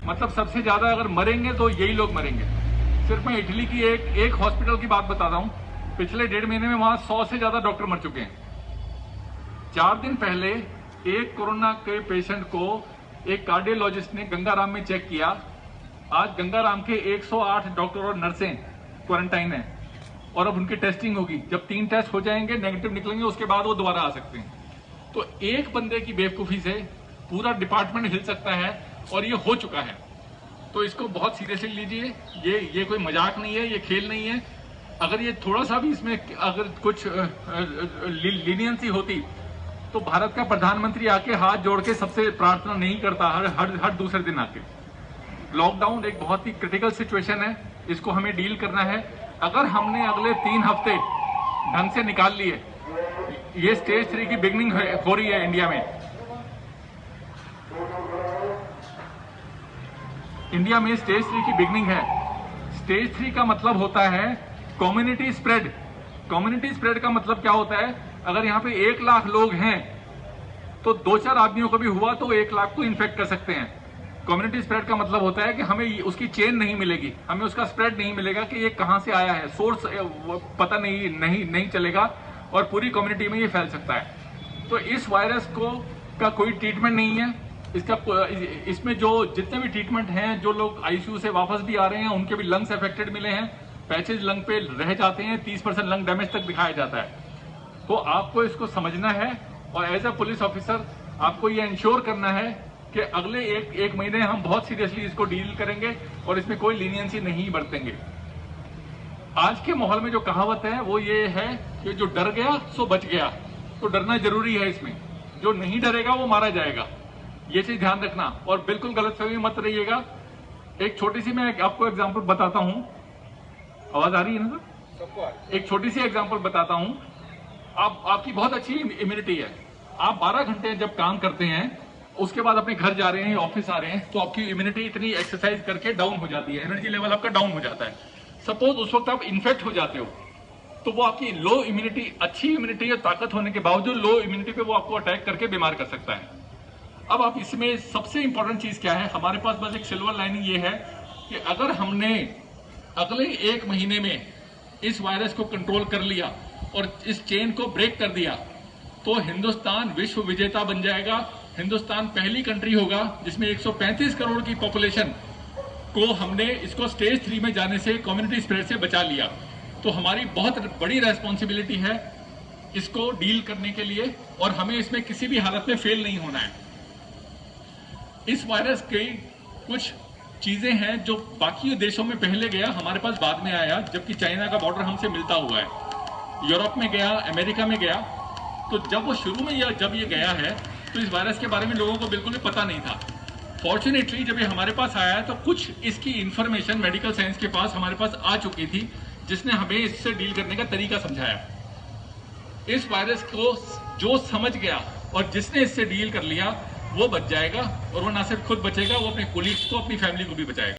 मतलब सबसे ज्यादा अगर मरेंगे तो यही लोग मरेंगे। सिर्फ मैं इटली की एक हॉस्पिटल की बात बता रहा हूं, पिछले 1.5 महीने में वहां 100 से ज्यादा डॉक्टर मर चुके हैं। 4 दिन पहले एक कोरोना के पेशेंट को एक कार्डियोलॉजिस्ट ने गंगाराम में चेक किया। आज गंगाराम के 108 डॉक्टर और नर्सें क्वारंटाइन है और अब उनकी टेस्टिंग होगी। जब 3 टेस्ट हो जाएंगे, नेगेटिव निकलेंगे, उसके बाद वो दोबारा आ सकते हैं। तो एक बंदे की बेवकूफी से पूरा डिपार्टमेंट हिल सकता है और ये हो चुका है। तो इसको बहुत सीरियसली लीजिए। ये कोई मजाक नहीं है, ये खेल नहीं है। अगर ये थोड़ा सा भी इसमें अगर कुछ लीनियंसी होती तो भारत का प्रधानमंत्री आके हाथ जोड़ के सबसे प्रार्थना नहीं करता हर दूसरे दिन आके। लॉकडाउन एक बहुत ही क्रिटिकल सिचुएशन है, इसको हमें डील करना है। अगर हमने अगले 3 हफ्ते ढंग से निकाल लिए, ये स्टेज 3 की बिगनिंग हो रही है इंडिया में। इंडिया में स्टेज 3 की बिगनिंग है। स्टेज 3 का मतलब होता है कम्युनिटी स्प्रेड। कम्युनिटी स्प्रेड का मतलब क्या होता है? अगर यहाँ पे 1 लाख लोग हैं तो 2-4 आदमियों को भी हुआ तो 1 लाख को इन्फेक्ट कर सकते हैं। कम्युनिटी स्प्रेड का मतलब होता है कि हमें उसकी चेन नहीं मिलेगी, हमें उसका स्प्रेड नहीं मिलेगा कि ये कहां से आया है, सोर्स पता नहीं चलेगा और पूरी कम्युनिटी में ये फैल सकता है। तो इस वायरस का कोई ट्रीटमेंट नहीं है। इसमें जो जितने भी ट्रीटमेंट हैं, जो लोग आईसीयू से वापस भी आ रहे हैं उनके भी लंग्स अफेक्टेड मिले हैं, पैचेज लंग पे रह जाते हैं, 30% लंग डैमेज तक दिखाया जाता है। तो आपको इसको समझना है और एज अ पुलिस ऑफिसर आपको ये इंश्योर करना है कि अगले एक महीने हम बहुत सीरियसली इसको डील करेंगे और इसमें कोई लीनियंसी नहीं बरतेंगे। आज के माहौल में जो कहावत है वो ये है कि जो डर गया सो बच गया। तो डरना जरूरी है इसमें, जो नहीं डरेगा वो मारा जाएगा, ये चीज ध्यान रखना। और बिल्कुल गलतफहमी मत रहिएगा। एक छोटी सी मैं आपको एग्जांपल बताता हूं। आवाज आ रही है ना सर? एक छोटी सी एग्जांपल बताता हूं। आपकी बहुत अच्छी इम्यूनिटी है। आप 12 घंटे जब काम करते हैं उसके बाद अपने घर जा रहे हैं, ऑफिस आ रहे हैं, तो आपकी इम्यूनिटी इतनी एक्सरसाइज करके डाउन हो जाती है, एनर्जी लेवल आपका डाउन हो जाता है। सपोज उस वक्त आप इन्फेक्ट हो जाते हो तो वो आपकी लो इम्यूनिटी, अच्छी इम्यूनिटी और ताकत होने के बावजूद लो इम्यूनिटी पे वो आपको अटैक करके बीमार कर सकता है। अब आप इसमें सबसे इंपॉर्टेंट चीज क्या है? हमारे पास बस एक सिल्वर लाइनिंग ये है कि अगर हमने अगले 1 महीने में इस वायरस को कंट्रोल कर लिया और इस चेन को ब्रेक कर दिया तो हिंदुस्तान विश्व विजेता बन जाएगा। हिंदुस्तान पहली कंट्री होगा जिसमें 135 करोड़ की पॉपुलेशन को हमने इसको स्टेज 3 में जाने से, कम्युनिटी स्प्रेड से बचा लिया। तो हमारी बहुत बड़ी रेस्पॉन्सिबिलिटी है इसको डील करने के लिए और हमें इसमें किसी भी हालत में फेल नहीं होना है। इस वायरस की कुछ चीजें हैं जो बाकी देशों में पहले गया, हमारे पास बाद में आया, जबकि चाइना का बॉर्डर हमसे मिलता हुआ है। यूरोप में गया, अमेरिका में गया। तो जब वो शुरू में जब ये गया है तो इस वायरस के बारे में लोगों को बिल्कुल भी पता नहीं था। फॉर्चुनेटली जब ये हमारे पास आया है तो कुछ इसकी इंफॉर्मेशन मेडिकल साइंस के पास हमारे पास आ चुकी थी, जिसने हमें इससे डील करने का तरीका समझाया। इस वायरस को जो समझ गया और जिसने इससे डील कर लिया वो बच जाएगा, और वो ना सिर्फ खुद बचेगा, वो अपने कोलीग्स को, अपनी फैमिली को भी बचाएगा।